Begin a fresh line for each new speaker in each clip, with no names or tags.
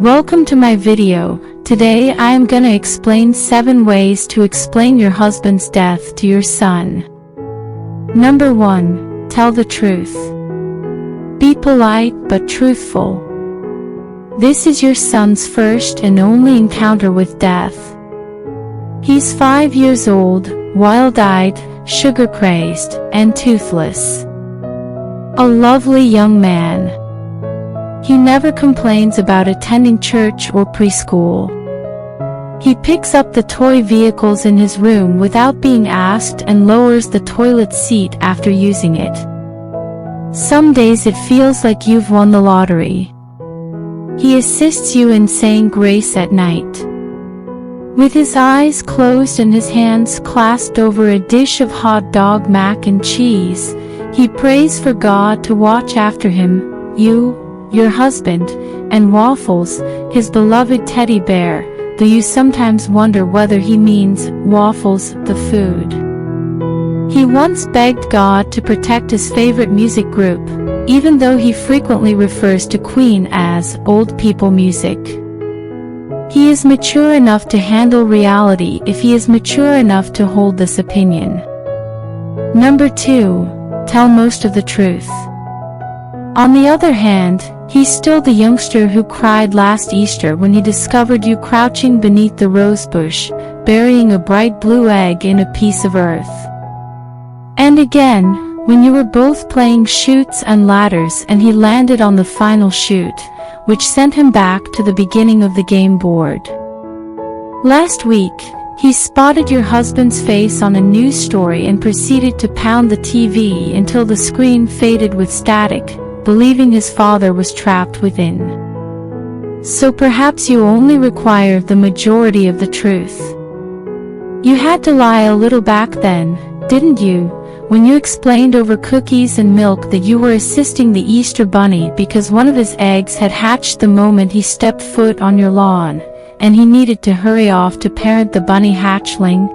Welcome to my video. Today I am gonna explain 7 ways to explain your husband's death to your son. Number 1. Tell the truth. Be polite but truthful. This is your son's first and only encounter with death. He's 5 years old, wild-eyed, sugar-crazed, and toothless. A lovely young man. He never complains about attending church or preschool. He picks up the toy vehicles in his room without being asked and lowers the toilet seat after using it. Some days it feels like you've won the lottery. He assists you in saying grace at night. With his eyes closed and his hands clasped over a dish of hot dog mac and cheese, he prays for God to watch after him, you, your husband, and Waffles, his beloved teddy bear, though you sometimes wonder whether he means Waffles, the food. He once begged God to protect his favorite music group, even though he frequently refers to Queen as old people music. He is mature enough to handle reality if he is mature enough to hold this opinion. Number 2. Tell most of the truth. On the other hand, he's still the youngster who cried last Easter when he discovered you crouching beneath the rosebush, burying a bright blue egg in a piece of earth. And again, when you were both playing chutes and ladders and he landed on the final chute, which sent him back to the beginning of the game board. Last week, he spotted your husband's face on a news story and proceeded to pound the TV until the screen faded with static, believing his father was trapped within. So perhaps you only require the majority of the truth. You had to lie a little back then, didn't you, when you explained over cookies and milk that you were assisting the Easter Bunny because one of his eggs had hatched the moment he stepped foot on your lawn, and he needed to hurry off to parent the bunny hatchling?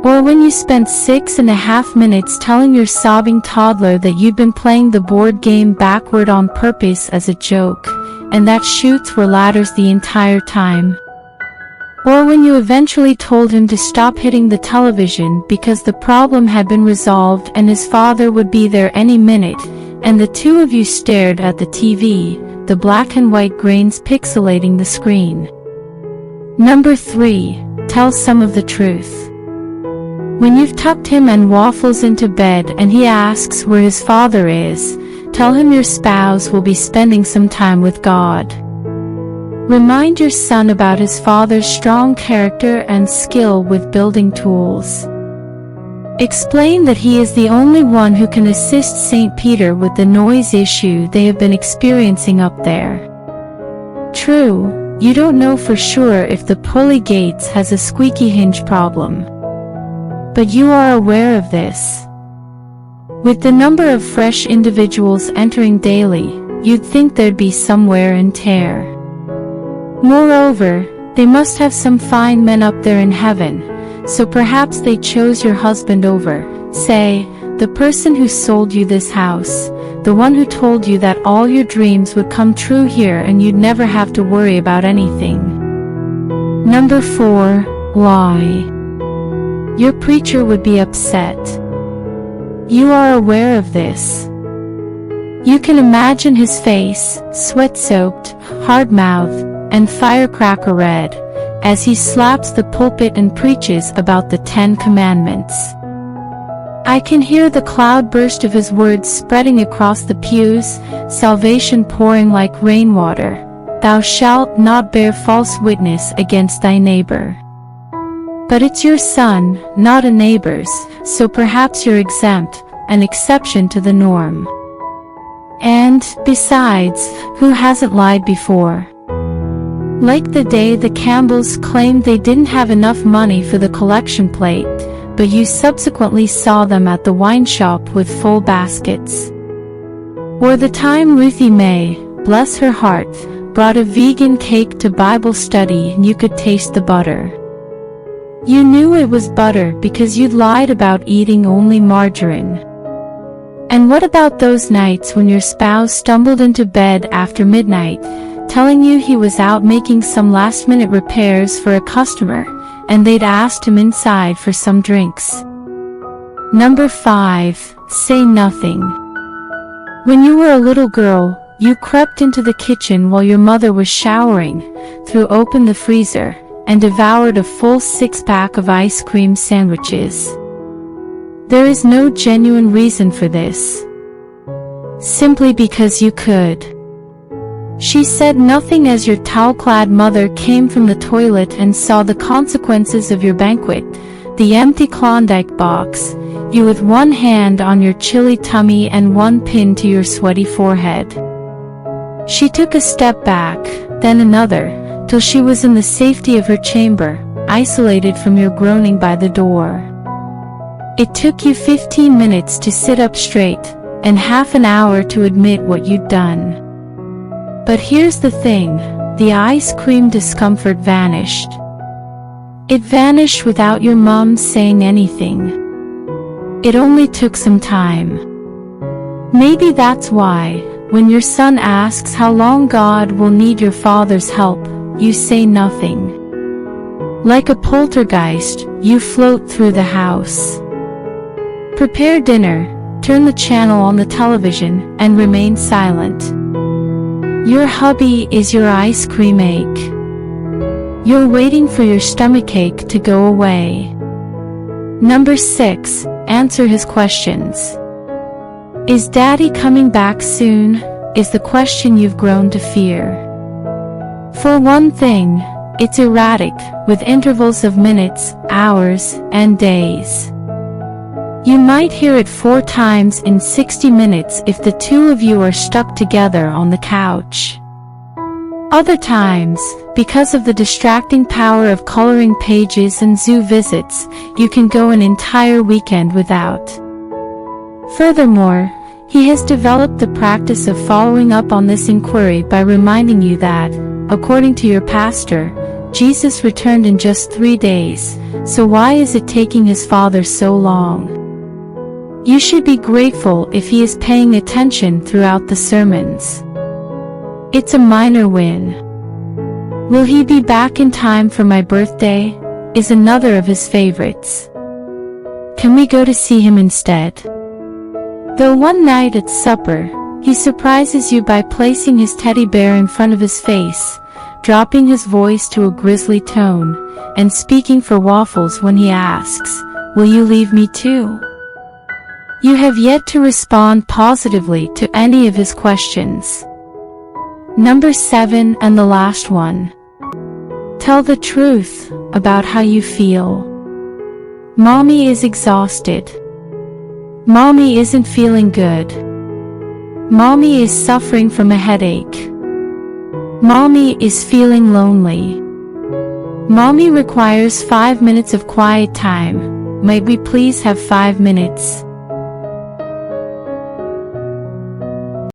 Or when you spent 6.5 minutes telling your sobbing toddler that you'd been playing the board game backward on purpose as a joke, and that chutes were ladders the entire time? Or when you eventually told him to stop hitting the television because the problem had been resolved and his father would be there any minute, and the two of you stared at the TV, the black and white grains pixelating the screen. Number 3. Tell some of the truth. When you've tucked him and Waffles into bed and he asks where his father is, tell him your spouse will be spending some time with God. Remind your son about his father's strong character and skill with building tools. Explain that he is the only one who can assist St. Peter with the noise issue they have been experiencing up there. True, you don't know for sure if the pulley gates has a squeaky hinge problem. But you are aware of this. With the number of fresh individuals entering daily, you'd think there'd be some wear and tear. Moreover, they must have some fine men up there in heaven, so perhaps they chose your husband over, say, the person who sold you this house, the one who told you that all your dreams would come true here and you'd never have to worry about anything. Number 4. Lie. Your preacher would be upset. You are aware of this. You can imagine his face, sweat-soaked, hard-mouthed, and firecracker red, as he slaps the pulpit and preaches about the 10 Commandments. I can hear the cloudburst of his words spreading across the pews, salvation pouring like rainwater. Thou shalt not bear false witness against thy neighbor. But it's your son, not a neighbor's, so perhaps you're exempt, an exception to the norm. And, besides, who hasn't lied before? Like the day the Campbells claimed they didn't have enough money for the collection plate, but you subsequently saw them at the wine shop with full baskets. Or the time Ruthie May, bless her heart, brought a vegan cake to Bible study and you could taste the butter. You knew it was butter because you'd lied about eating only margarine. And what about those nights when your spouse stumbled into bed after midnight, telling you he was out making some last-minute repairs for a customer, and they'd asked him inside for some drinks. Number 5. Say nothing. When you were a little girl, you crept into the kitchen while your mother was showering, threw open the freezer, and devoured a full 6-pack of ice cream sandwiches. There is no genuine reason for this. Simply because you could. She said nothing as your towel-clad mother came from the toilet and saw the consequences of your banquet, the empty Klondike box, you with one hand on your chilly tummy and one pinned to your sweaty forehead. She took a step back, then another, till she was in the safety of her chamber, isolated from your groaning by the door. It took you 15 minutes to sit up straight, and half an hour to admit what you'd done. But here's the thing, the ice cream discomfort vanished. It vanished without your mom saying anything. It only took some time. Maybe that's why, when your son asks how long God will need your father's help, you say nothing. Like a poltergeist, you float through the house. Prepare dinner, turn the channel on the television, and remain silent. Your hubby is your ice cream ache. You're waiting for your stomachache to go away. Number 6. Answer his questions. Is Daddy coming back soon? Is the question you've grown to fear. For one thing, it's erratic, with intervals of minutes, hours, and days. You might hear it 4 times in 60 minutes if the two of you are stuck together on the couch. Other times, because of the distracting power of coloring pages and zoo visits, you can go an entire weekend without. Furthermore, he has developed the practice of following up on this inquiry by reminding you that, according to your pastor, Jesus returned in just 3 days, so why is it taking his father so long? You should be grateful if he is paying attention throughout the sermons. It's a minor win. Will he be back in time for my birthday? Is another of his favorites. Can we go to see him instead? Though one night at supper, he surprises you by placing his teddy bear in front of his face, dropping his voice to a grisly tone, and speaking for waffles when he asks, "Will you leave me too?" You have yet to respond positively to any of his questions. Number 7 and the last one. Tell the truth about how you feel. Mommy is exhausted. Mommy isn't feeling good. Mommy is suffering from a headache. Mommy is feeling lonely. Mommy requires 5 minutes of quiet time. Might we please have 5 minutes?